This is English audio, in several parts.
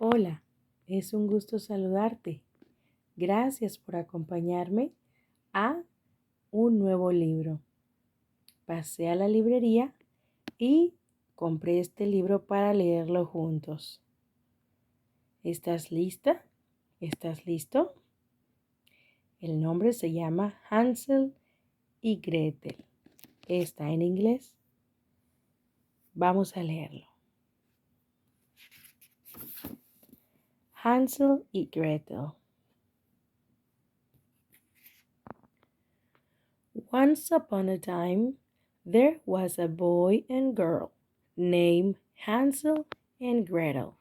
Hola, es un gusto saludarte. Gracias por acompañarme a un nuevo libro. Pasé a la librería y compré este libro para leerlo juntos. ¿Estás lista? ¿Estás listo? El nombre se llama Hansel y Gretel. Está en inglés. Vamos a leerlo. Hansel y Gretel. Once upon a time, there was a boy and girl named Hansel and Gretel.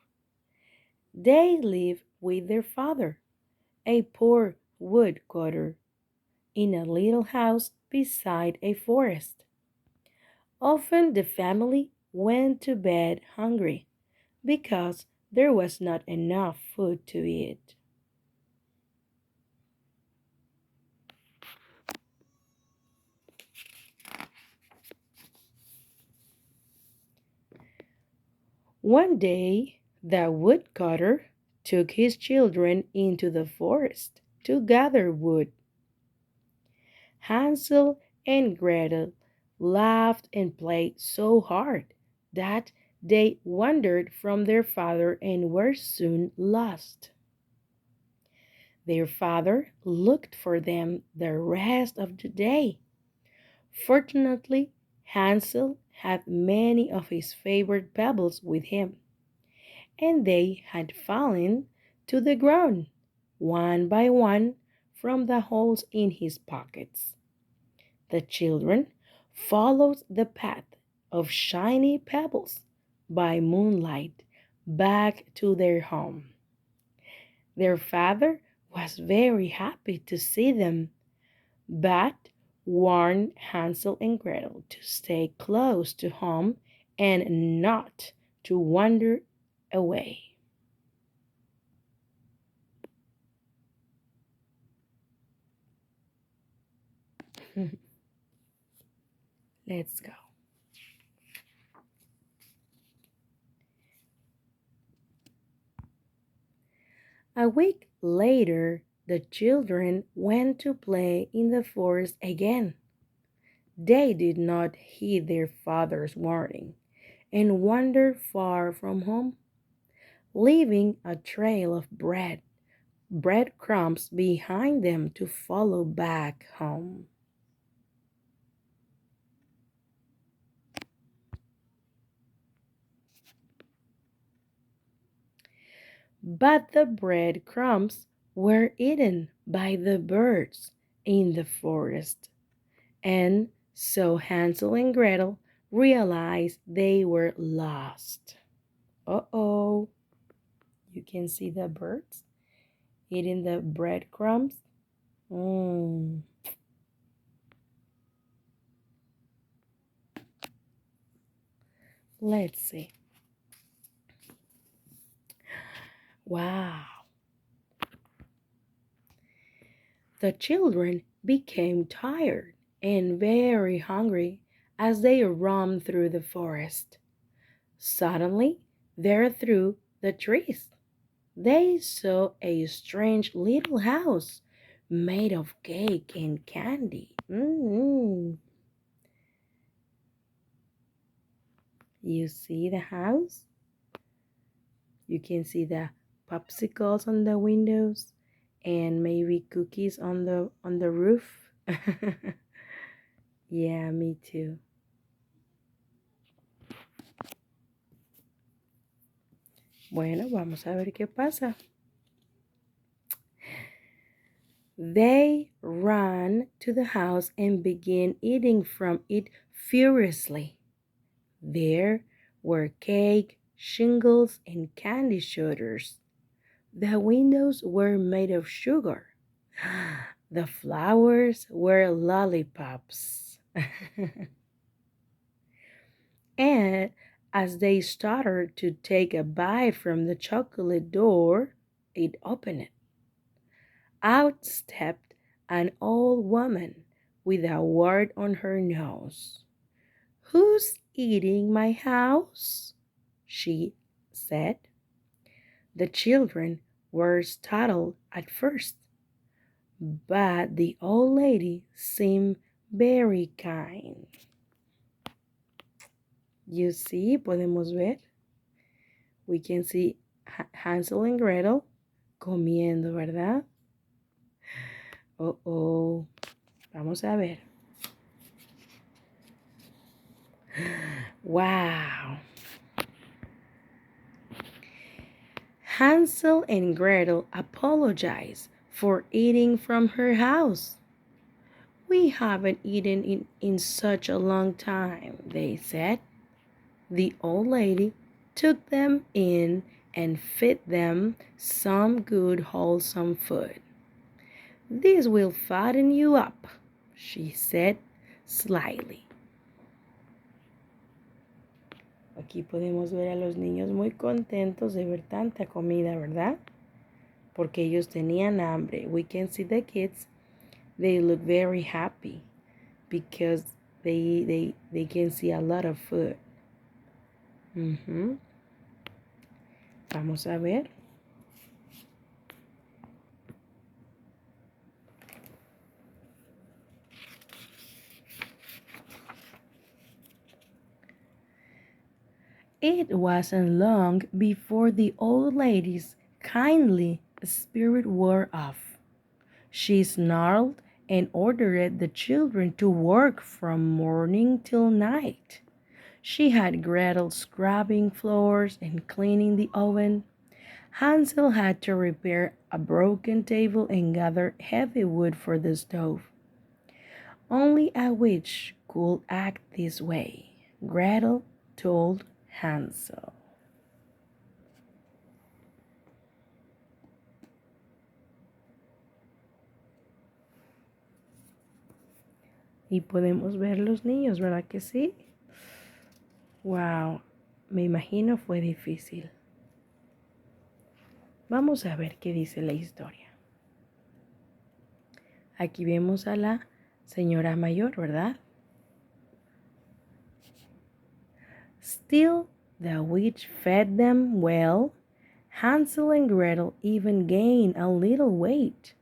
They lived with their father, a poor woodcutter, in a little house beside a forest. Often the family went to bed hungry because there was not enough food to eat. One day, the woodcutter took his children into the forest to gather wood. Hansel and Gretel laughed and played so hard that they wandered from their father and were soon lost. Their father looked for them the rest of the day. Fortunately, Hansel had many of his favorite pebbles with him, and they had fallen to the ground, one by one, from the holes in his pockets. The children followed the path of shiny pebbles by moonlight back to their home. Their father was very happy to see them, but warned Hansel and Gretel to stay close to home and not to wander away. Let's go. A week later, the children went to play in the forest again. They did not heed their father's warning and wandered far from home, leaving a trail of breadcrumbs behind them to follow back home. But the breadcrumbs were eaten by the birds in the forest, and so Hansel and Gretel realized they were lost. Uh-oh, you can see the birds eating the breadcrumbs. Mm. Let's see. Wow. The children became tired and very hungry as they roamed through the forest. Suddenly, there through the trees, they saw a strange little house made of cake and candy. You see the house? You can see the popsicles on the windows and maybe cookies on the roof. Yeah, me too. Bueno, vamos a ver qué pasa. They ran to the house and began eating from it furiously. There were cake, shingles, and candy shutters. The windows were made of sugar. The flowers were lollipops. And as they started to take a bite from the chocolate door, it opened. Out stepped an old woman with a wart on her nose. "Who's eating my house?" she said. The children were startled at first, but the old lady seemed very kind. You see, podemos ver. We can see Hansel and Gretel comiendo, ¿verdad? Oh, oh. Vamos a ver. Wow. Hansel and Gretel apologized for eating from her house. We haven't eaten in such a long time, they said. The old lady took them in and fed them some good wholesome food. This will fatten you up, she said slyly. Aquí podemos ver a los niños muy contentos de ver tanta comida, ¿verdad? Porque ellos tenían hambre. We can see the kids, they look very happy because they can see a lot of food. Vamos a ver. It wasn't long before the old lady's kindly spirit wore off. She snarled and ordered the children to work from morning till night. She had Gretel scrubbing floors and cleaning the oven. Hansel had to repair a broken table and gather heavy wood for the stove. Only a witch could act this way, Gretel told Hansel. Y podemos ver los niños, ¿verdad que sí? Wow, me imagino fue difícil. Vamos a ver qué dice la historia. Aquí vemos a la señora mayor, ¿verdad? Still, the witch fed them well. Hansel and Gretel even gained a little weight.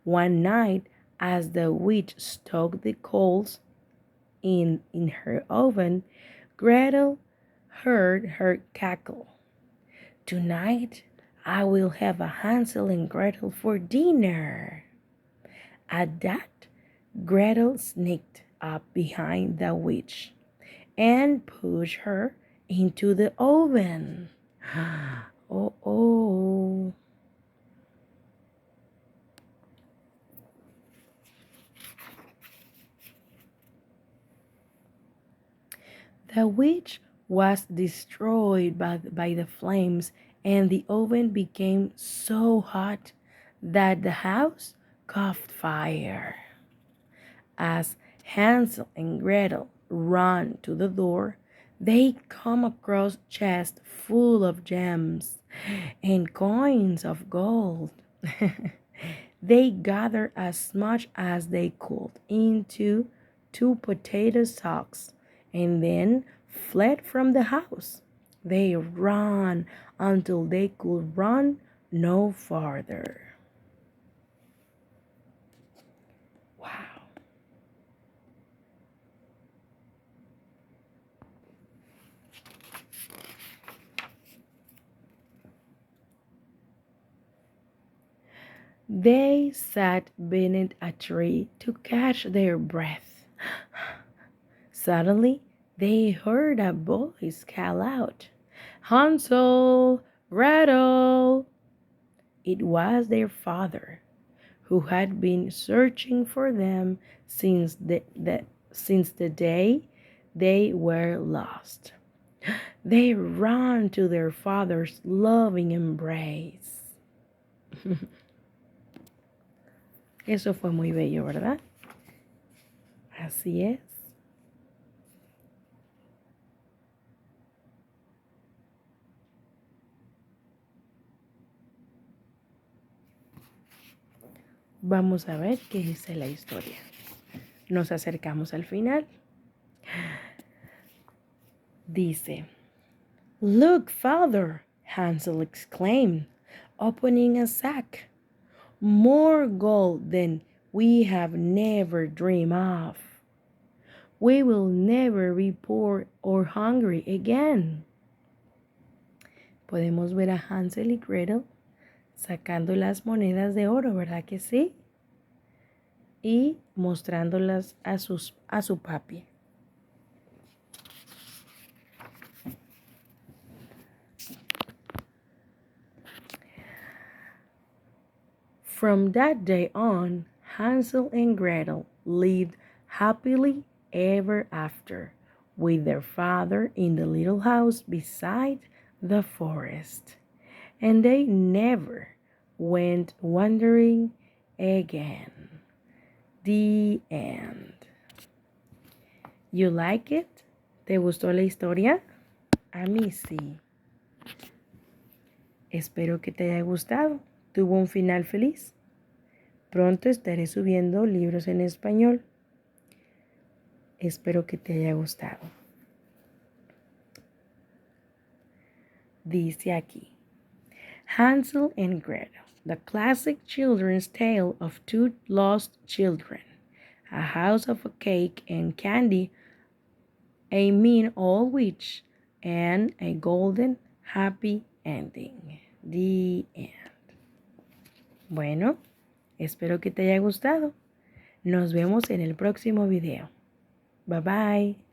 One night, as the witch stoked the coals in her oven, Gretel heard her cackle. Tonight, I will have a Hansel and Gretel for dinner. At that, Gretel sneaked up behind the witch and pushed her into the oven. Oh, oh. The witch was destroyed by the flames, and the oven became so hot that the house caught fire. As Hansel and Gretel ran to the door, they come across chests full of gems and coins of gold. They gathered as much as they could into 2 potato sacks and then fled from the house. They ran until they could run no farther. Wow. They sat beneath a tree to catch their breath. Suddenly, they heard a voice call out, "Hansel, Gretel!" It was their father, who had been searching for them since the day they were lost. They ran to their father's loving embrace. Eso fue muy bello, ¿verdad? Así es. Vamos a ver qué dice la historia. Nos acercamos al final. Dice, "Look, father, Hansel exclaimed, opening a sack. More gold than we have never dreamed of. We will never be poor or hungry again. Podemos ver a Hansel y Gretel sacando las monedas de oro, ¿verdad que sí? Y mostrándolas a su papi. From that day on, Hansel and Gretel lived happily ever after with their father in the little house beside the forest. And they never went wandering again. The end. You like it? ¿Te gustó la historia? A mí sí. Espero que te haya gustado. ¿Tuvo un final feliz? Pronto estaré subiendo libros en español. Espero que te haya gustado. Dice aquí. Hansel and Gretel, the classic children's tale of two lost children, a house of a cake and candy, a mean old witch, and a golden happy ending. The end. Bueno, espero que te haya gustado. Nos vemos en el próximo video. Bye bye.